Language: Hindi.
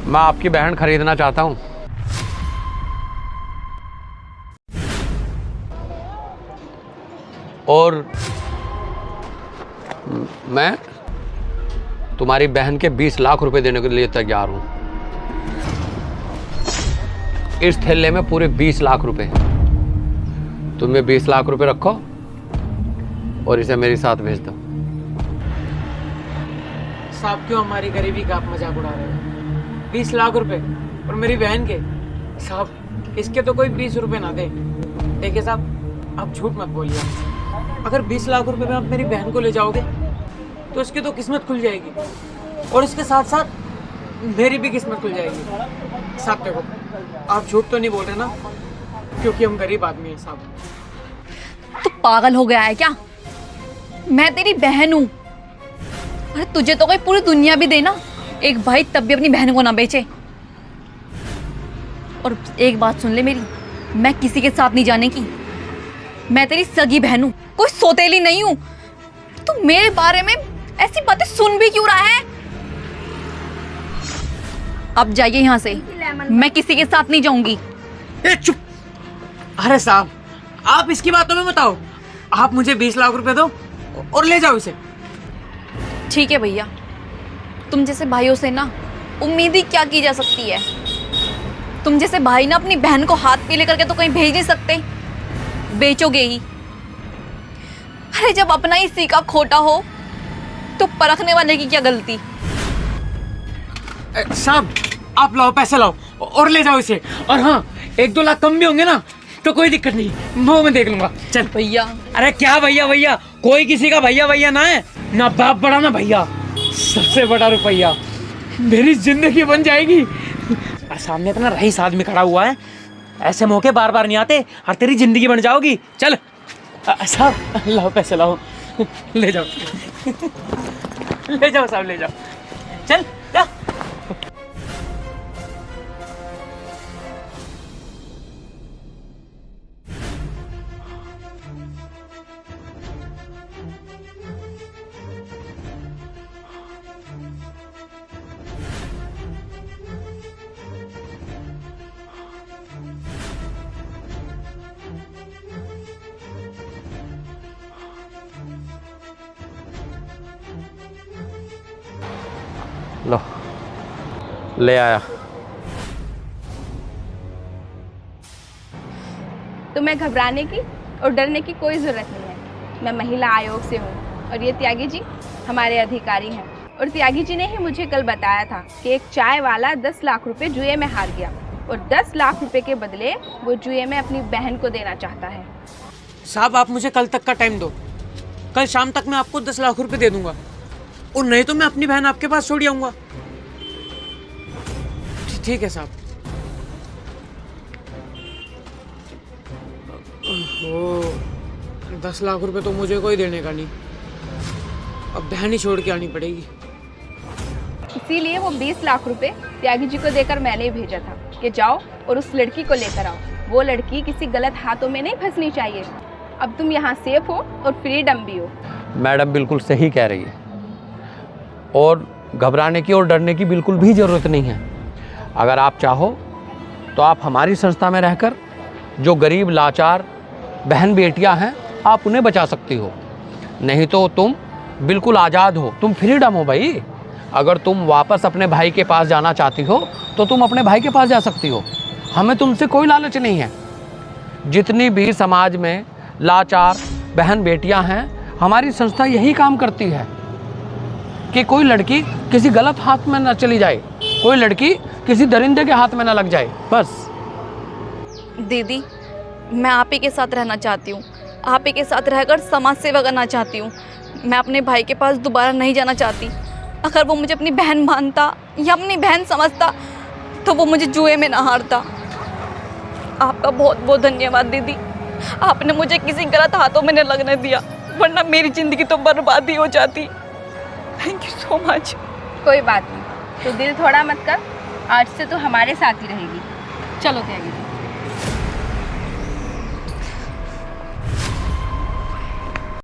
मैं आपकी बहन खरीदना चाहता हूँ। और मैं तुम्हारी बहन के 20 लाख रुपए देने के लिए तैयार हूँ। इस थैले में पूरे 20 लाख रुपए। तुम ये 20 लाख रुपए रखो और इसे मेरे साथ भेज दो। साहब क्यों हमारी गरीबी का आप मजाक उड़ा रहे हो? 20 लाख रुपए और मेरी बहन के? साहब इसके तो कोई 20 रुपए ना दे। देखिए साहब, आप झूठ मत बोलिए। अगर 20 लाख रुपए में आप मेरी बहन को ले जाओगे तो इसकी तो किस्मत खुल जाएगी और इसके साथ साथ मेरी भी किस्मत खुल जाएगी। साहब देखो, आप झूठ तो नहीं बोल रहे ना? क्योंकि हम गरीब आदमी हैं साहब। तू पागल हो गया है क्या? मैं तेरी बहन हूँ। अरे तुझे तो कोई पूरी दुनिया भी दे ना, एक भाई तब भी अपनी बहन को ना बेचे। और एक बात सुन ले मेरी, मैं किसी के साथ नहीं जाने की। मैं तेरी सगी बहन हूँ, कोई सौतेली नहीं हूँ। तू मेरे बारे में ऐसी बातें सुन भी क्यों रहा है? अब जाइए यहाँ से, मैं किसी के साथ नहीं जाऊंगी। चुप! अरे साहब, आप इसकी बातों में मत आओ। आप मुझे 20 लाख रुपए दो और ले जाओ इसे। ठीक है भैया, तुम जैसे भाइयों से ना उम्मीद ही क्या की जा सकती है। तुम जैसे भाई ना अपनी बहन को हाथ पे लेकर के तो कहीं भेज नहीं सकते, बेचोगे ही। अरे जब अपना ही सीका खोटा हो तो परखने वाले की क्या गलती। साहब आप लाओ, पैसे लाओ और ले जाओ इसे। और हाँ, 1-2 लाख कम भी होंगे ना तो कोई दिक्कत नहीं, वो मैं देख लूंगा। चल भैया। अरे क्या भैया भैया, कोई किसी का भैया भैया ना है, ना बाप बड़ा ना भैया, सबसे बड़ा रुपया। मेरी जिंदगी बन जाएगी। और सामने इतना रईस आदमी खड़ा हुआ है, ऐसे मौके बार बार नहीं आते और तेरी जिंदगी बन जाओगी। चल साहब लाओ, पैसे लाओ, ले जाओ ले जाओ साहब, ले जाओ। चल जा। लो, ले आया। तुम्हें घबराने की और डरने की कोई ज़रूरत नहीं है। मैं महिला आयोग से हूँ और ये त्यागी जी हमारे अधिकारी हैं। और त्यागी जी ने ही मुझे कल बताया था कि एक चाय वाला 10 लाख रुपए जुए में हार गया और 10 लाख रुपए के बदले वो जुए में अपनी बहन को देना चाहता है। साहब आप मुझे कल तक का टाइम दो, कल शाम तक मैं आपको 10 लाख रुपए दे दूंगा, और नहीं तो मैं अपनी बहन आपके पास छोड़ आऊंगा। ठीक है साहब। ओहो, 10 लाख रुपए तो मुझे कोई देने का नहीं, अब बहन ही छोड़ के आनी पड़ेगी। इसीलिए वो 20 लाख रुपए त्यागी जी को देकर मैंने ही भेजा था कि जाओ और उस लड़की को लेकर आओ। वो लड़की किसी गलत हाथों में नहीं फंसनी चाहिए। अब तुम यहाँ सेफ हो और फ्रीडम भी हो। मैडम बिल्कुल सही कह रही है, और घबराने की और डरने की बिल्कुल भी ज़रूरत नहीं है। अगर आप चाहो तो आप हमारी संस्था में रहकर जो गरीब लाचार बहन बेटियां हैं, आप उन्हें बचा सकती हो। नहीं तो तुम बिल्कुल आज़ाद हो, तुम फ्रीडम हो भाई। अगर तुम वापस अपने भाई के पास जाना चाहती हो तो तुम अपने भाई के पास जा सकती हो। हमें तुमसे कोई लालच नहीं है। जितनी भी समाज में लाचार बहन बेटियां हैं, हमारी संस्था यही काम करती है कि कोई लड़की किसी गलत हाथ में न चली जाए, कोई लड़की किसी दरिंदे के हाथ में न लग जाए। बस दीदी, मैं आप ही के साथ रहना चाहती हूँ, आप ही के साथ रहकर समाज सेवा करना चाहती हूँ। मैं अपने भाई के पास दोबारा नहीं जाना चाहती। अगर वो मुझे अपनी बहन मानता या अपनी बहन समझता तो वो मुझे जुए में ना हारता। आपका बहुत बहुत धन्यवाद दीदी, आपने मुझे किसी गलत हाथों में न लगने दिया, वरना मेरी ज़िंदगी तो बर्बाद ही हो जाती। Thank you so much. कोई बात नहीं, तो दिल थोड़ा मत कर, आज से तो हमारे साथ ही रहेगी। चलो त्यागी जी।